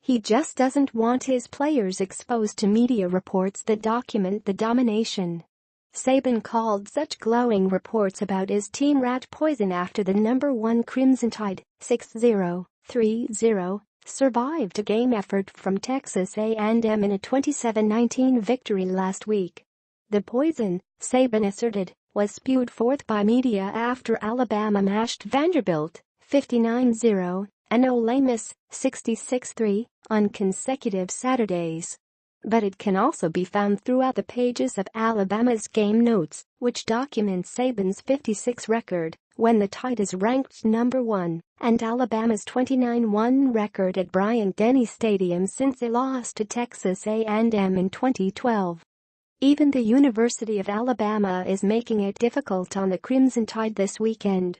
He just doesn't want his players exposed to media reports that document the domination. Saban called such glowing reports about his team rat poison after the #1 Crimson Tide, 6-0, survived a game effort from Texas A&M in a 27-19 victory last week. The poison, Saban asserted, was spewed forth by media after Alabama mashed Vanderbilt, 59-0, and Ole Miss, 66-3, on consecutive Saturdays. But it can also be found throughout the pages of Alabama's game notes, which document Saban's 56 record when the Tide is ranked #1, and Alabama's 29-1 record at Bryant-Denny Stadium since they lost to Texas A&M in 2012. Even the University of Alabama is making it difficult on the Crimson Tide this weekend.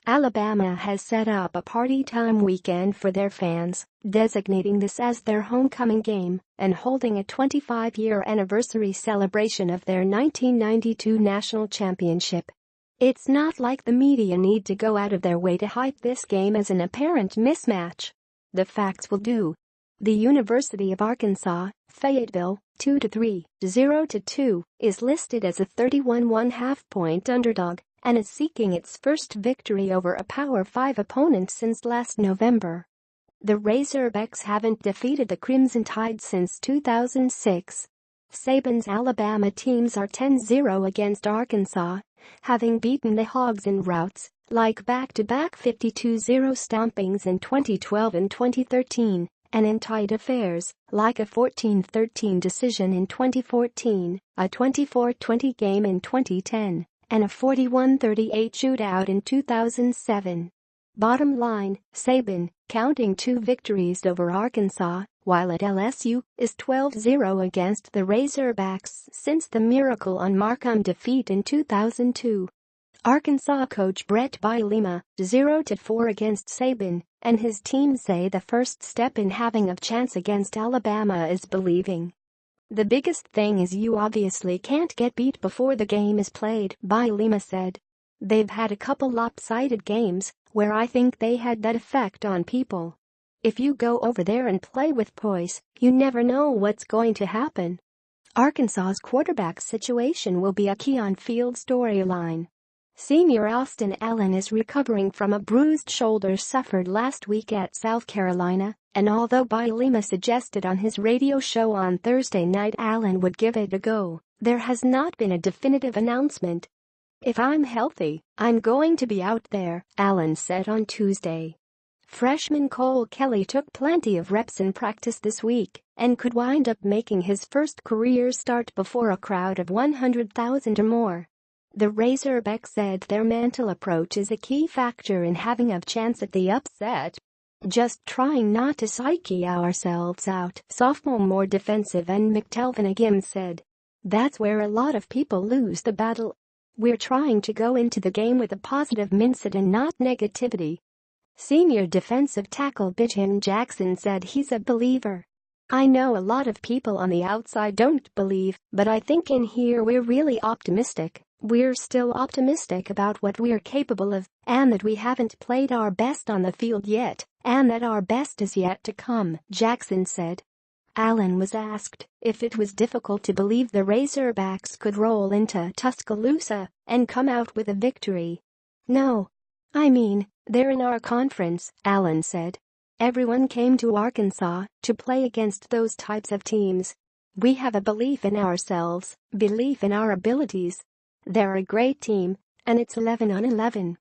Alabama has set up a party time weekend for their fans, designating this as their homecoming game and holding a 25-year anniversary celebration of their 1992 national championship. It's not like the media need to go out of their way to hype this game as an apparent mismatch. The facts will do. The University of Arkansas, Fayetteville, 2-3, 0-2, is listed as a 31.5-point underdog and is seeking its first victory over a Power 5 opponent since last November. The Razorbacks haven't defeated the Crimson Tide since 2006. Saban's Alabama teams are 10-0 against Arkansas, having beaten the Hogs in routes like back-to-back 52-0 stompings in 2012 and 2013, and in Tide affairs like a 14-13 decision in 2014, a 24-20 game in 2010, and a 41-38 shootout in 2007. Bottom line, Saban, counting 2 victories over Arkansas, while at LSU, is 12-0 against the Razorbacks since the Miracle on Markham defeat in 2002. Arkansas coach Brett Bielema, 0-4 against Saban, and his team say the first step in having a chance against Alabama is believing. The biggest thing is you obviously can't get beat before the game is played, Bielema said. They've had a couple lopsided games where I think they had that effect on people. If you go over there and play with poise, you never know what's going to happen. Arkansas's quarterback situation will be a key on-field storyline. Senior Austin Allen is recovering from a bruised shoulder suffered last week at South Carolina, and although Bielema suggested on his radio show on Thursday night Allen would give it a go, there has not been a definitive announcement. "If I'm healthy, I'm going to be out there," Allen said on Tuesday. Freshman Cole Kelly took plenty of reps in practice this week and could wind up making his first career start before a crowd of 100,000 or more. The Razorbacks said their mental approach is a key factor in having a chance at the upset. "Just trying not to psyche ourselves out," sophomore more defensive end McTelvin again said. "That's where a lot of people lose the battle. We're trying to go into the game with a positive mindset and not negativity." Senior defensive tackle Bijim Jackson said he's a believer. "I know a lot of people on the outside don't believe, but I think in here we're really optimistic. We're still optimistic about what we're capable of, and that we haven't played our best on the field yet, and that our best is yet to come," Jackson said. Allen was asked if it was difficult to believe the Razorbacks could roll into Tuscaloosa and come out with a victory. "No. I mean, they're in our conference," Allen said. "Everyone came to Arkansas to play against those types of teams. We have a belief in ourselves, belief in our abilities. They're a great team, and it's 11-11.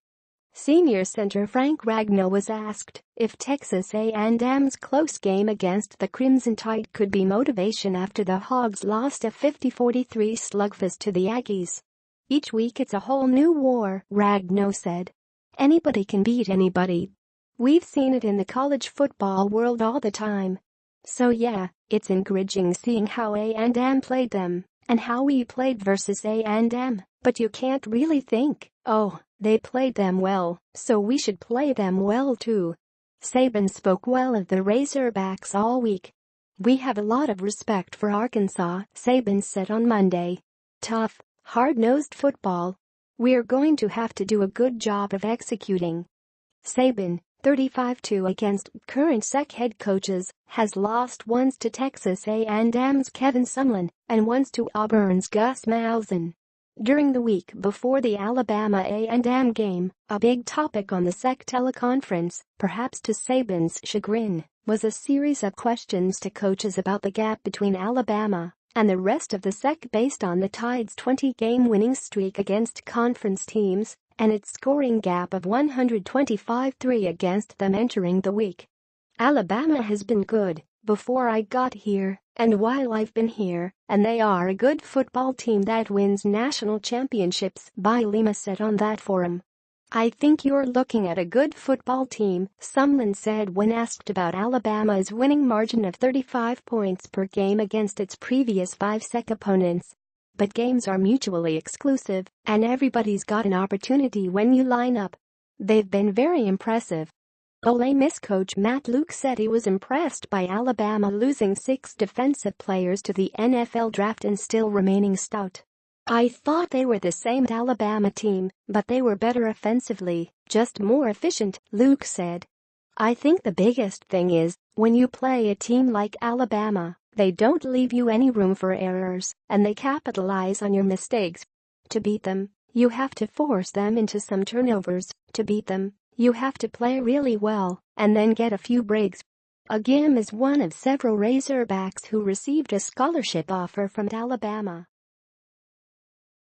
Senior center Frank Ragnow was asked if Texas A&M's close game against the Crimson Tide could be motivation after the Hogs lost a 50-43 slugfest to the Aggies. "Each week it's a whole new war," Ragnow said. "Anybody can beat anybody. We've seen it in the college football world all the time. So yeah, it's encouraging seeing how A&M played them and how we played versus A&M, but you can't really think, oh, they played them well, so we should play them well too." Saban spoke well of the Razorbacks all week. "We have a lot of respect for Arkansas," Saban said on Monday. "Tough, hard-nosed football. We're going to have to do a good job of executing." Saban, 35-2 against current SEC head coaches, has lost once to Texas A&M's Kevin Sumlin and once to Auburn's Gus Malzahn. During the week before the Alabama A&M game, a big topic on the SEC teleconference, perhaps to Saban's chagrin, was a series of questions to coaches about the gap between Alabama and the rest of the SEC based on the Tide's 20-game winning streak against conference teams and its scoring gap of 125-3 against them entering the week. Alabama has been good before I got here and while I've been here, and they are a good football team that wins national championships, Bielema said on that forum. I think you're looking at a good football team, Sumlin said when asked about Alabama's winning margin of 35 points per game against its previous 5 SEC opponents. But games are mutually exclusive, and everybody's got an opportunity when you line up. They've been very impressive. Ole Miss coach Matt Luke said he was impressed by Alabama losing 6 defensive players to the NFL draft and still remaining stout. I thought they were the same Alabama team, but they were better offensively, just more efficient, Luke said. I think the biggest thing is, when you play a team like Alabama, they don't leave you any room for errors, and they capitalize on your mistakes. To beat them, you have to force them into some turnovers. To beat them, you have to play really well, and then get a few breaks. Agim is one of several Razorbacks who received a scholarship offer from Alabama.